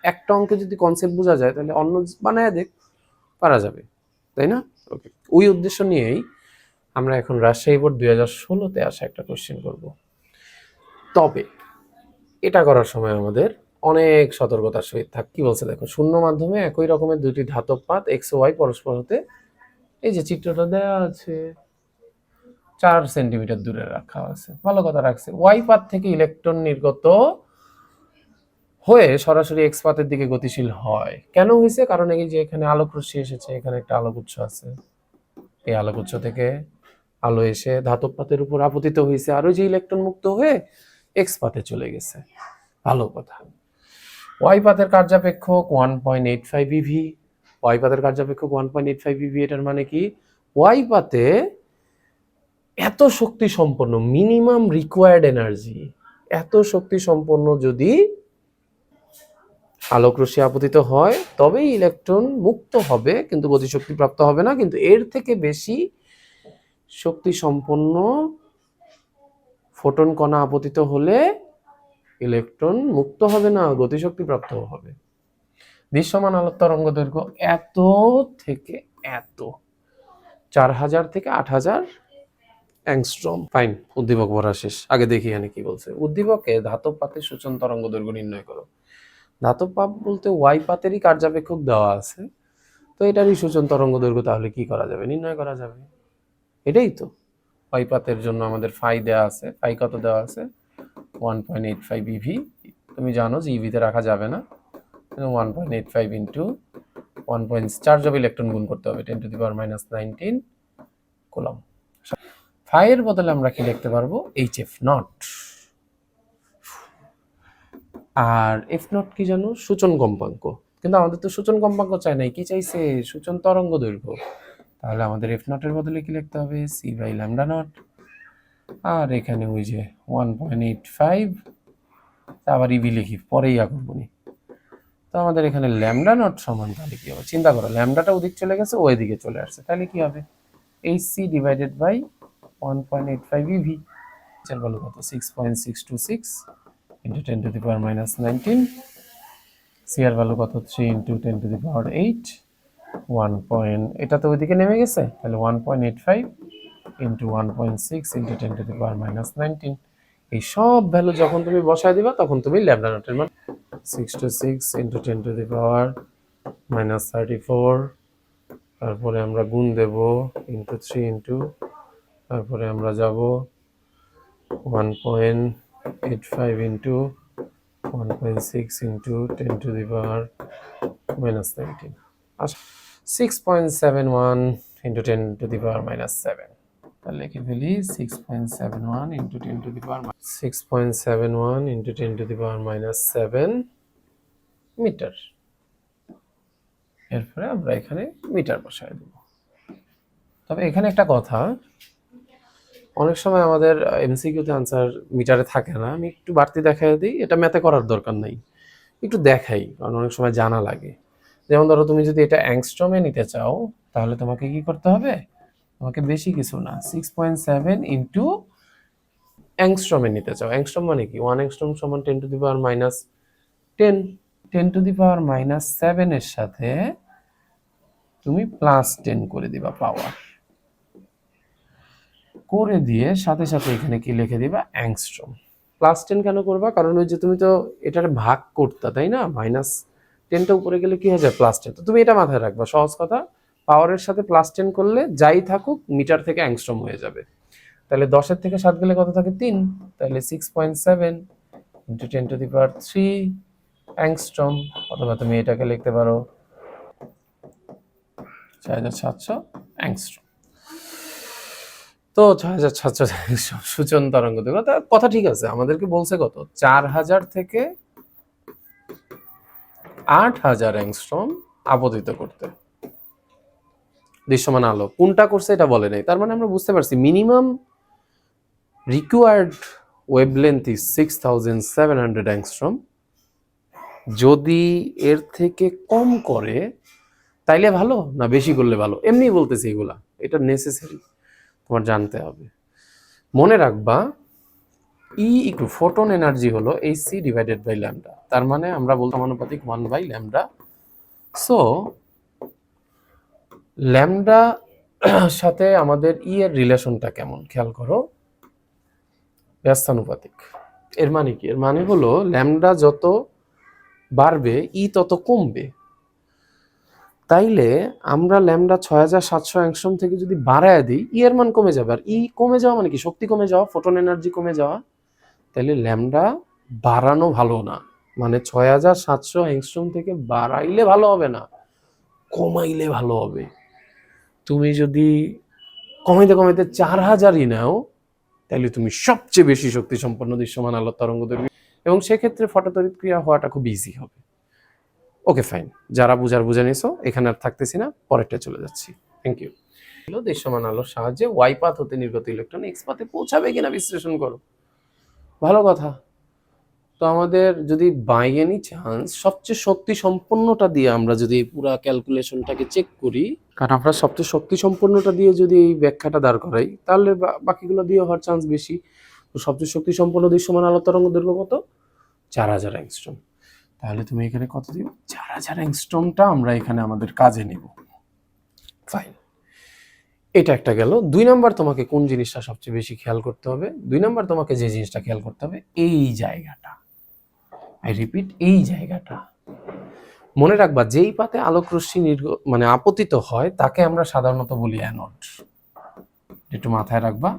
একটা অঙ্কে যদি কনসেপ্ট বোঝা যায় তাহলে অন্য বানায় দেখ, পারা যাবে, তাই না? ওকে, ওই উদ্দেশ্য নিয়েই আমরা এখন রাজশাহী বোর্ড 2016-তে আসা একটা কোশ্চেন করব। তবে এটা করার সময় আমাদের অনেক সতর্কতার সহিত থাক। কি বলছে দেখো, শূন্য মাধ্যমে একই রকমের দুটি ধাতব পাত এক্স ও ওয়াই পরস্পর হতে, এই যে চিত্রটা দেওয়া আছে, 4 সেন্টিমিটার দূরে রাখা আছে, ভালো কথা রাখছে। ওয়াই পাত থেকে ইলেকট্রন নির্গত হয়ে সরাসরি এক্স পাতের দিকে গতিশীল হয়। কেন হয়েছে? কারণ এই যে এখানে আলোক রশ্মি এসেছে, এখানে একটা আলোক উৎস আছে, এই আলোক উৎস থেকে আলো এসে ধাতব পাতের উপর আপতিত হয়েছে, আর ওই যে ইলেকট্রন মুক্ত হয়ে এক্স পাতে চলে গেছে। ভালো কথা। ওয়াই পাতের কার্যাপেক্ষক 1.85 ইভি। ওয়াই পাতের কার্যাপেক্ষক 1.85 ইভি, এটার মানে কি ওয়াই পাতে এত শক্তি সম্পন্ন, মিনিমাম রিকোয়ার্ড এনার্জি, এত শক্তি সম্পন্ন যদি আলোক রশ্মি আপতিত হয় তবেই ইলেকট্রন মুক্ত হবে, কিন্তু গতিশক্তি প্রাপ্ত হবে না। কিন্তু এর থেকে বেশি শক্তি সম্পন্ন ফোটন কণা আপতিত হলে ইলেকট্রন মুক্ত হবে না, গতিশক্তি প্রাপ্ত হবে। দৃশ্যমান আলোক তরঙ্গ দৈর্ঘ্য এত থেকে এত, 4000 থেকে 8000 অ্যাংস্ট্রম। ফাইন, উদ্দীপক পড়া শেষ। আগে দেখি এখানে কি বলছে। উদ্দীপকে ধাতব পাতের সূচন তরঙ্গ দৈর্ঘ্য নির্ণয় করো। ধাতব পাত বলতে ওয়াই পাতেরই কার্যাপেক্ষক দেওয়া আছে, তো এটারই সূচন তরঙ্গ দৈর্ঘ্য তাহলে কি করা যাবে? নির্ণয় করা যাবে। এটাই তো ওয়াই পাতের জন্য আমাদের ফাই দেওয়া আছে। ফাই কত দেওয়া আছে? 1.85 ইভি। তুমি জানো যে ইভিতে রাখা যাবে না, 1.85 ইন্টু 1. চার্জ অফ ইলেকট্রন গুণ করতে হবে 10⁻⁻19 কুলম। ফাই এর বদলে আমরা কি লিখতে পারবো? HF not. আর এফ নট কি জানো? সূচন কম্পাঙ্ক। কিন্তু আমাদের তো সূচন কম্পাঙ্ক চাই নাই, কি চাইছে? সূচন তরঙ্গ দৈর্ঘ্য। তাহলে আমাদের এফ নটের বদলে কি লিখতে হবে? C by lambda nought. আর এখানে ওই যে 1.85, আবার ইভি লিখি, পরেই আগুন। তো আমাদের এখানে ল্যামডা নট সমান, তাহলে কি হবে? চিন্তা করো, ল্যামডাটা ওদিক চলে গেছে, ওই দিকে চলে আসছে, তাহলে কি হবে? H c divided by 1.85 eV. এর ভ্যালু কত? 6.626 ইন্টু 10⁻⁻19। সি এর ভ্যালু কত? 3 ইন্টু 10⁸ 1. এটা তো ওইদিকে নেমে গেছে, তাহলে 1.85 ইন্টু 1.6 ইন্টু 10⁻⁻19। এই সব ভ্যালু যখন তুমি বসায় দিবা তখন তুমি ল্যামডা নটের মান 66 ইন্টু 10⁻⁻34, তারপরে আমরা গুণ দেব ইন্টু 3 ইন্টু, তারপরে আমরা যাব 1.85 ইন্টু 1.6 ইন্টু 10⁻⁻19, 6.71 ইন্টু 10⁻⁻7। তাহলে লিখে ফেলি 6.71 ইন্টু 10⁻7 মিটার। এরপরে আমরা এখানে মিটার বসায় দেব। তবে এখানে একটা কথা, অনেক সময় আমাদের এমসিকিউতে আনসার মিটারে থাকে না। আমি একটু বাড়তি দেখাই দিই, এটা ম্যাথে করার দরকার নাই, একটু দেখাই, কারণ অনেক সময় জানা লাগে। যেমন ধরো তুমি যদি এটা অ্যাংস্ট্রমে নিতে চাও তাহলে তোমাকে কি করতে হবে? তোমাকে বেশি কিছু না, 6.7 ইন্টু অ্যাংস্ট্রমে নিতে চাও। অ্যাংস্ট্রম মানে কি? 1 অ্যাংস্ট্রম সমান 10⁻10। 10⁻7 এর সাথে তুমি +10 করে দিবা পাওয়ার, করে দিয়ে সাথে সাথে এখানে কি লিখে দিবা? অ্যাংস্ট্রম। +10 কেন করবা? কারণ ওই যে তুমি তো এটার ভাগ করতা, তাই না? -10টা উপরে গেলে কি হয়ে যায়? +10। তো তুমি এটা মাথায় রাখবা, সহজ কথা। পাওয়ারের সাথে +10 করলে যাই থাকুক মিটার থেকে অ্যাংস্ট্রম হয়ে যাবে। তাহলে 10 থেকে 7 গেলে কত থাকে? 3। তাহলে 6.7 ইন্টু 10⁻³ অ্যাংস্ট্রম। অথবা তুমি এটাকে লিখতে পারো 6700 অ্যাংস্ট্রম। তো 6700 সূচন তরঙ্গ দৈর্ঘ্য। কথা ঠিক আছে, আমাদেরকে বলছে কত? 4000 থেকে 8000 অ্যাংস্ট্রম আপতিত করতে দৃশ্যমান আলো। কোনটা করছে এটা বলে নাই, তার মানে আমরা বুঝতে পারছি minimum required wavelength is 6700 angstrom. যদি এর থেকে কম করে তাইলে ভালো, না বেশি করলে ভালো? এমনি বলতেছি এগুলা, এটা নেসেসারি, তোমার জানতে হবে। মনে রাখবা ই ইকুয়াল ফোটন এনার্জি হলো h c divided by lambda. তার মানে আমরা বলতে সমানুপাতিক 1/λ। সো ল্যামডা সাথে আমাদের ই এর রিলেশনটা কেমন খেয়াল করো, ব্যস্তানুপাতিক। এর মানে কি? এর মানে হলো ল্যামডা যত বাড়বে ই তত কমবে। তাইলে আমরা ল্যামডা 6700 অ্যাংস্ট্রম থেকে যদি বাড়ায় দিই, ই এর মান কমে যাবে। আর ই কমে যাওয়া মানে কি? শক্তি কমে যাওয়া, ফোটন এনার্জি কমে যাওয়া। তাহলে ল্যামডা বাড়ানো ভালো না, মানে 6700 অ্যাংস্ট্রম থেকে বাড়াইলে ভালো হবে না, কমাইলে ভালো হবে। তুমি যদি কমাইতে কমাইতে 4000ই নাও, তাহলে তুমি সবচেয়ে বেশি শক্তি সম্পন্ন দৃশ্যমান আলোর তরঙ্গ দৈর্ঘ্য, এবং সেক্ষেত্রে ফটোতড়িৎ ক্রিয়া হওয়াটা খুব ইজি হবে। ওকে ফাইন, যারা বুঝে নিছো এখানে আর থাকতেছি না, পরেরটা চলে যাচ্ছি। Thank you. দৃশ্যমান আলোর সাহায্যে ওয়াই পাথ হতে নির্গত ইলেকট্রন এক্স পাথে পৌঁছাবে কিনা বিশ্লেষণ করো। ভালো কথা। তো আমাদের যদি বাই এনি চান্স সবচেয়ে শক্তি সম্পন্নটা দিয়ে আমরা যদি পুরো ক্যালকুলেশনটাকে চেক করি, কারণ আমরা সবচেয়ে শক্তি সম্পন্নটা দিয়ে যদি এই ব্যাখ্যাটা দাঁড় করাই, তাহলে বাকিগুলো দিয়ে হওয়ার চান্স বেশি। তো সবচেয়ে শক্তি সম্পন্ন দৃশ্যমান আলোর তরঙ্গ দৈর্ঘ্য কত? 4000 অ্যাংস্ট্রম। তাহলে তুমি এখানে কত দিবে? 4000 অ্যাংস্ট্রমটা আমরা এখানে আমাদের কাজে নেব। ফাইন, এটা একটা গেল। 2 নাম্বার তোমাকে কোন জিনিসটা সবচেয়ে বেশি খেয়াল করতে হবে? 2 নাম্বার তোমাকে যে জিনিসটা খেয়াল করতে হবে, এই জায়গাটা, আই রিপিট, এই জায়গাটা মনে রাখবা। যেই পাতে আলোক রশ্মি মানে আপতিত হয় তাকে আমরা সাধারণত বলি অ্যানোড। একটু মাথায় রাখবা।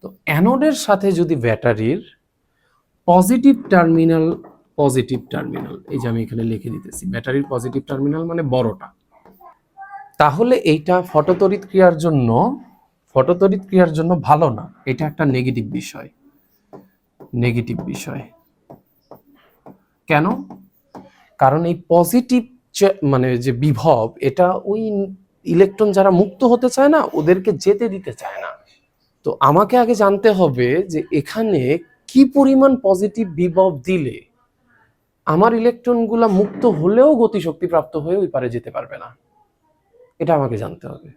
তো অ্যানোডের সাথে যদি ব্যাটারির পজিটিভ টার্মিনাল, এই যে আমি এখানে লিখে দিতেছি, ব্যাটারির পজিটিভ টার্মিনাল মানে বড়টা, তাহলে এইটা ফটোতড়িৎ ক্রিয়ার জন্য ভালো না। এটা একটা নেগেটিভ বিষয়। কেন? কারণ এই পজিটিভ মানে যে বিভব, এটা ওই ইলেকট্রন যারা মুক্ত হতে চায় না, ওদেরকে যেতে দিতে চায় না। তো আমাকে আগে জানতে হবে যে এখানে কি পরিমাণ পজিটিভ বিভব দিলে আমার ইলেকট্রনগুলা মুক্ত হলেও গতিশক্তি প্রাপ্ত হয়ে ওই পারে যেতে পারবে না। এটা আমাকে জানতে হবে।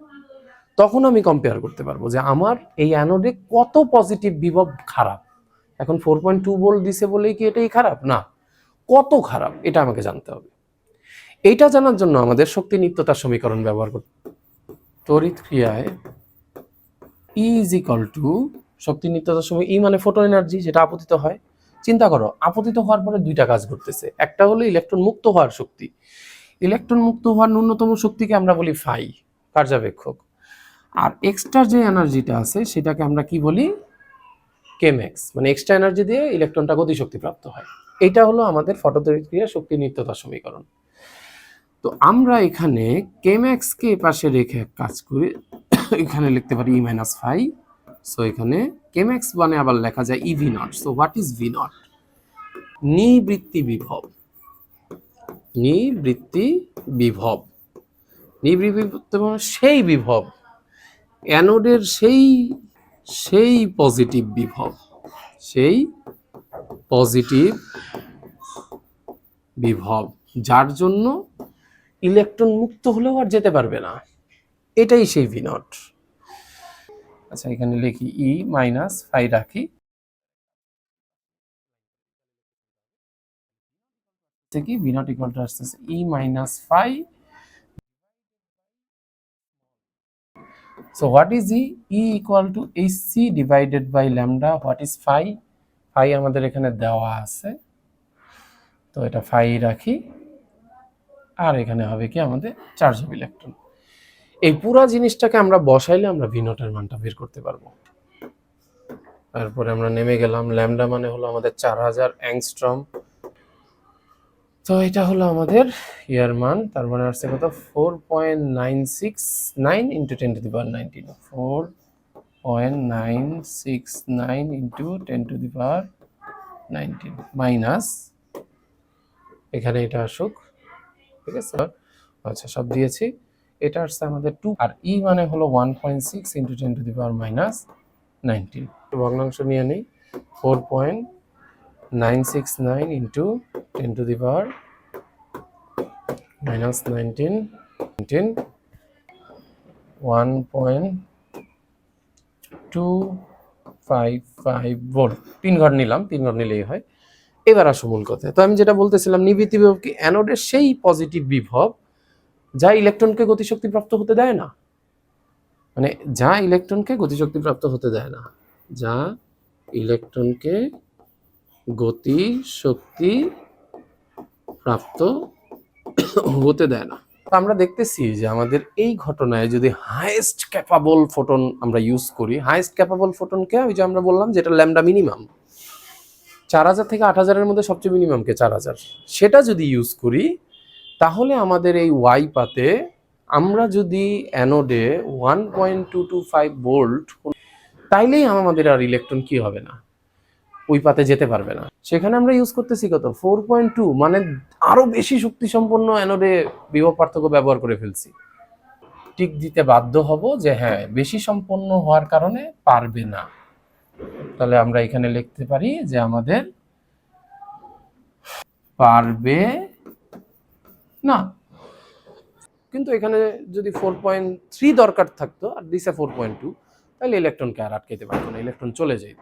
তখন আমি কম্পেয়ার করতে পারবো যে আমার এই অ্যানোডে কত পজিটিভ বিভব খারাপ। এখন 4.2 ভোল্ট দিছে বলেই কি এটাই খারাপ? না, কত খারাপ এটা আমাকে জানতে হবে। এইটা জানার জন্য আমাদের শক্তি নিত্যতার সমীকরণ ব্যবহার করতে। তড়িৎ ক্রিয়ায় ই ইজ ইকুয়াল টু শক্তি নিত্যতার সময়, ই মানে ফোটন এনার্জি, যেটা আপতিত হয়। চিন্তা করো, আপতিত হওয়ার পরে দুইটা কাজ করতেছে। একটা হলো ইলেকট্রন মুক্ত হওয়ার শক্তি। ইলেকট্রন মুক্ত হওয়ার ন্যূনতম শক্তিকে আমরা বলি ফাই, কার্যাবেক্ষক। আর এক্সট্রা যে এনার্জিটা আছে সেটাকে আমরা কি বলি? কেম্যাক্স, মানে এক্সট্রা এনার্জি দিয়ে ইলেকট্রনটা গতিশক্তি প্রাপ্ত হয়। এটা হলো আমাদের ফটোতড়িৎ ক্রিয়া শক্তি নিত্যতার সমীকরণ। তো আমরা এখানে কেম্যাক্স কে পাশে রেখে কাজ করি, এখানে লিখতে পারি ই মাইনাস ফাই। সো এখানে কেম্যাক্স মানে আবার লেখা যায় E V nought. So what is V nought? নিবৃত্তি বিভব। সেই বিভব, অ্যানোডের সেই পজিটিভ বিভব, যার জন্য ইলেকট্রন মুক্ত হলেও আর যেতে পারবে না, এটাই সেই ভি নট। আচ্ছা, এখানে লিখি ই মাইনাস ফাই রাখি, কি ভি নট ইকুয়াল টু আসছে E minus phi. So what is E? E equal to HC divided by lambda. What is phi? Phi আমাদের এখানে দেওয়া আছে, তো এটা phi রাখি। আর এখানে হবে কি আমাদের চার্জ অফ ইলেকট্রন। এই পুরো জিনিসটাকে আমরা বসাইলে আমরা ভি নটের মানটা বের করতে পারবো। তারপরে আমরা নেমে গেলাম, ল্যামডা মানে হলো আমাদের 4000 অ্যাংস্ট্রম। তো এটা হলো আমাদের ইয়ার মান। তার মানে আসছে কত? 4.969 into 10 to the power 19। 4.969 into 10 to the power 19 minus, এখানে এটা আসুক, ঠিক আছে? আচ্ছা, সব দিয়েছি। এটা আসছে আমাদের 2, আর ই মানে হলো 1.6 into 10 to the power minus 19। ভগ্নাংশ নিয়ে নেই, 4.969 into 10 to the power minus 19, 1.255 volt. 3 ঘর নিলাম, 3 ঘর নিলেই হয়। এবার আসো মূল কথা। তো আমি যেটা বলতেছিলাম, নিবৃত্তি বিভব কি অ্যানোডের সেই পজিটিভ বিভব যা ইলেকট্রনকে গতিশক্তি প্রাপ্ত হতে দেয় না, মানে যা ইলেকট্রনকে গতিশক্তি প্রাপ্ত হতে দেয় না, যা ইলেকট্রনকে গতি শক্তি প্রাপ্ত হতে দেয় না। আমরা দেখতেছি যে আমাদের এই ঘটনায় যদি হাইয়েস্ট ক্যাপাবল ফোটন আমরা ইউজ করি, হাইয়েস্ট ক্যাপাবল ফোটনকে ওই যে আমরা বললাম যেটা ল্যামডা মিনিমাম 4000 থেকে 8000-এর মধ্যে সবচেয়ে মিনিমামকে 4000, সেটা যদি ইউজ করি তাহলে আমাদের এই ওয়াই পাতে আমরা যদি অ্যানোডে 1.225 ভোল্ট, তাইলেই আমাদের আর ইলেকট্রন কি হবে না, ওই পাতে যেতে পারবে না। সেখানে আমরা ইউজ করতেছি কত 4.2, মানে আরো বেশি শক্তি সম্পন্ন অ্যানোডে বিভব পার্থক্য ব্যবহার করে ফেলছি। টিক দিতে বাধ্য হব যে হ্যাঁ বেশি সম্পন্ন হওয়ার কারণে পারবে না। তাহলে আমরা এখানে লিখতে পারি যে আমাদের পারবে না। কিন্তু এখানে যদি 4.3 দরকার থাকতো আর দিছে 4.2, তাহলে ইলেকট্রনকে আর আটকাইতে পারতো না, ইলেকট্রন চলে যেত।